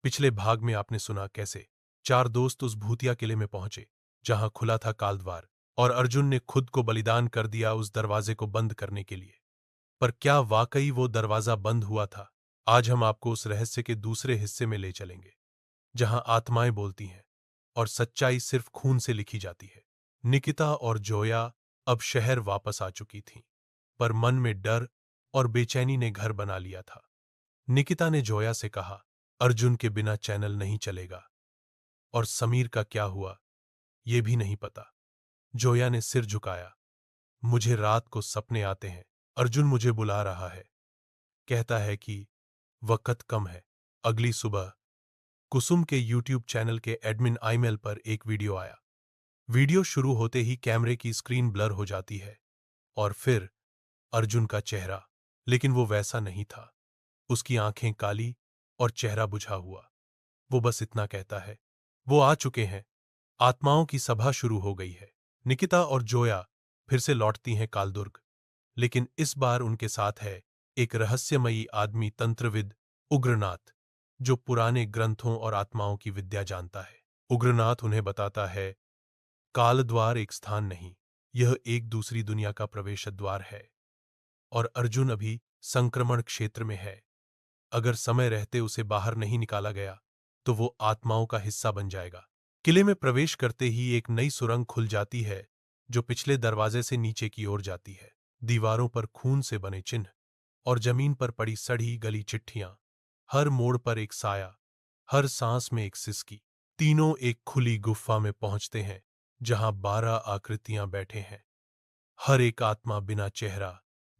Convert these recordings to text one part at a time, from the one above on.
पिछले भाग में आपने सुना कैसे चार दोस्त उस भूतिया किले में पहुंचे जहां खुला था कालद्वार और अर्जुन ने खुद को बलिदान कर दिया उस दरवाजे को बंद करने के लिए। पर क्या वाकई वो दरवाजा बंद हुआ था? आज हम आपको उस रहस्य के दूसरे हिस्से में ले चलेंगे जहां आत्माएं बोलती हैं और सच्चाई सिर्फ खून से लिखी जाती है। निकिता और जोया अब शहर वापस आ चुकी थीं, पर मन में डर और बेचैनी ने घर बना लिया था। निकिता ने जोया से कहा, अर्जुन के बिना चैनल नहीं चलेगा और समीर का क्या हुआ ये भी नहीं पता। जोया ने सिर झुकाया, मुझे रात को सपने आते हैं, अर्जुन मुझे बुला रहा है, कहता है कि वक्त कम है। अगली सुबह कुसुम के यूट्यूब चैनल के एडमिन ईमेल पर एक वीडियो आया। वीडियो शुरू होते ही कैमरे की स्क्रीन ब्लर हो जाती है और फिर अर्जुन का चेहरा, लेकिन वो वैसा नहीं था। उसकी आंखें काली और चेहरा बुझा हुआ। वो बस इतना कहता है, वो आ चुके हैं, आत्माओं की सभा शुरू हो गई है। निकिता और जोया फिर से लौटती हैं कालदुर्ग, लेकिन इस बार उनके साथ है एक रहस्यमयी आदमी, तंत्रविद उग्रनाथ, जो पुराने ग्रंथों और आत्माओं की विद्या जानता है। उग्रनाथ उन्हें बताता है, कालद्वार एक स्थान नहीं, यह एक दूसरी दुनिया का प्रवेश द्वार है और अर्जुन अभी संक्रमण क्षेत्र में है। अगर समय रहते उसे बाहर नहीं निकाला गया तो वो आत्माओं का हिस्सा बन जाएगा। किले में प्रवेश करते ही एक नई सुरंग खुल जाती है जो पिछले दरवाजे से नीचे की ओर जाती है। दीवारों पर खून से बने चिन्ह और जमीन पर पड़ी सड़ी गली चिट्ठियां, हर मोड़ पर एक साया, हर सांस में एक सिसकी। तीनों एक खुली गुफा में पहुंचते हैं जहां 12 आकृतियां बैठे हैं, हर एक आत्मा बिना चेहरा,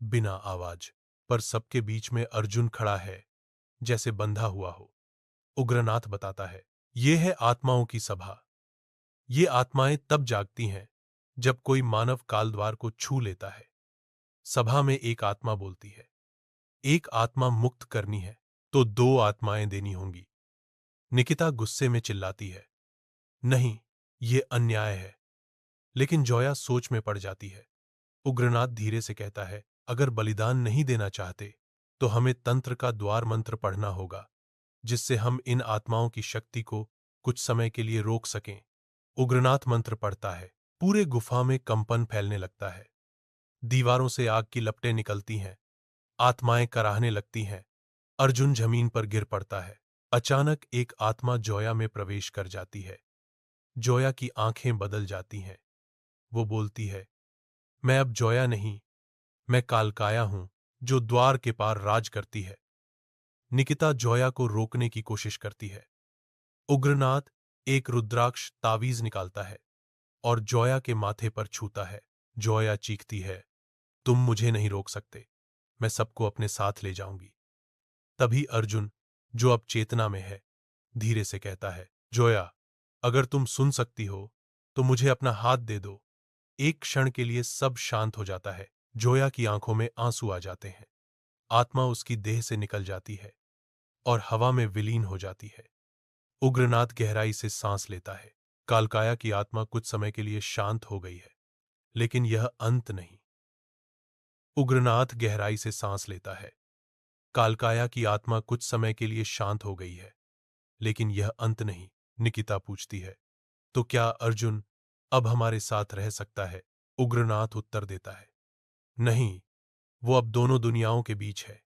बिना आवाज। पर सबके बीच में अर्जुन खड़ा है, जैसे बंधा हुआ हो। उग्रनाथ बताता है, ये है आत्माओं की सभा। ये आत्माएं तब जागती हैं जब कोई मानव कालद्वार को छू लेता है। सभा में एक आत्मा बोलती है, एक आत्मा मुक्त करनी है तो 2 आत्माएं देनी होंगी। निकिता गुस्से में चिल्लाती है, नहीं, ये अन्याय है। लेकिन जोया सोच में पड़ जाती है। उग्रनाथ धीरे से कहता है, अगर बलिदान नहीं देना चाहते तो हमें तंत्र का द्वार मंत्र पढ़ना होगा, जिससे हम इन आत्माओं की शक्ति को कुछ समय के लिए रोक सकें। उग्रनाथ मंत्र पढ़ता है, पूरे गुफा में कंपन फैलने लगता है। दीवारों से आग की लपटें निकलती हैं, आत्माएं कराहने लगती हैं। अर्जुन जमीन पर गिर पड़ता है। अचानक एक आत्मा जोया में प्रवेश कर जाती है। जोया की आंखें बदल जाती हैं। वो बोलती है, मैं अब जोया नहीं, मैं कालकाया हूं, जो द्वार के पार राज करती है। निकिता जोया को रोकने की कोशिश करती है। उग्रनाथ एक रुद्राक्ष तावीज निकालता है और जोया के माथे पर छूता है। जोया चीखती है, तुम मुझे नहीं रोक सकते, मैं सबको अपने साथ ले जाऊंगी। तभी अर्जुन, जो अब चेतना में है, धीरे से कहता है, जोया, अगर तुम सुन सकती हो तो मुझे अपना हाथ दे दो। एक क्षण के लिए सब शांत हो जाता है। जोया की आंखों में आंसू आ जाते हैं। आत्मा उसकी देह से निकल जाती है और हवा में विलीन हो जाती है। उग्रनाथ गहराई से सांस लेता है। कालकाया की आत्मा कुछ समय के लिए शांत हो गई है, लेकिन यह अंत नहीं। उग्रनाथ गहराई से सांस लेता है। कालकाया की आत्मा कुछ समय के लिए शांत हो गई है, लेकिन यह अंत नहीं। निकिता पूछती है, तो क्या अर्जुन अब हमारे साथ रह सकता है? उग्रनाथ उत्तर देता है, नहीं, वो अब दोनों दुनियाओं के बीच है।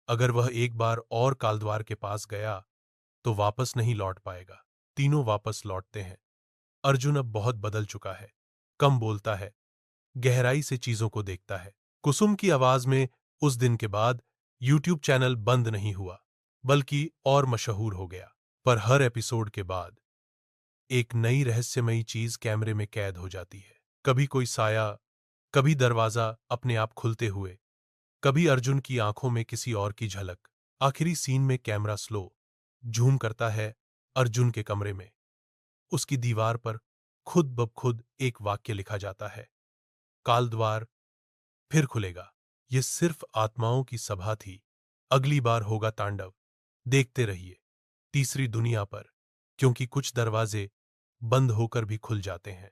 अगर वह एक बार और कालद्वार के पास गया तो वापस नहीं लौट पाएगा। तीनों वापस लौटते हैं। अर्जुन अब बहुत बदल चुका है, कम बोलता है, गहराई से चीजों को देखता है। कुसुम की आवाज में उस दिन के बाद यूट्यूब चैनल बंद नहीं हुआ, बल्कि और मशहूर हो गया। पर हर एपिसोड के बाद एक नई रहस्यमयी चीज कैमरे में कैद हो जाती है। कभी कोई साया, कभी दरवाजा अपने आप खुलते हुए, कभी अर्जुन की आंखों में किसी और की झलक। आखिरी सीन में कैमरा स्लो झूम करता है अर्जुन के कमरे में। उसकी दीवार पर खुद ब खुद एक वाक्य लिखा जाता है, कालद्वार फिर खुलेगा। ये सिर्फ आत्माओं की सभा थी, अगली बार होगा तांडव। देखते रहिए तीसरी दुनिया पर, क्योंकि कुछ दरवाजे बंद होकर भी खुल जाते हैं।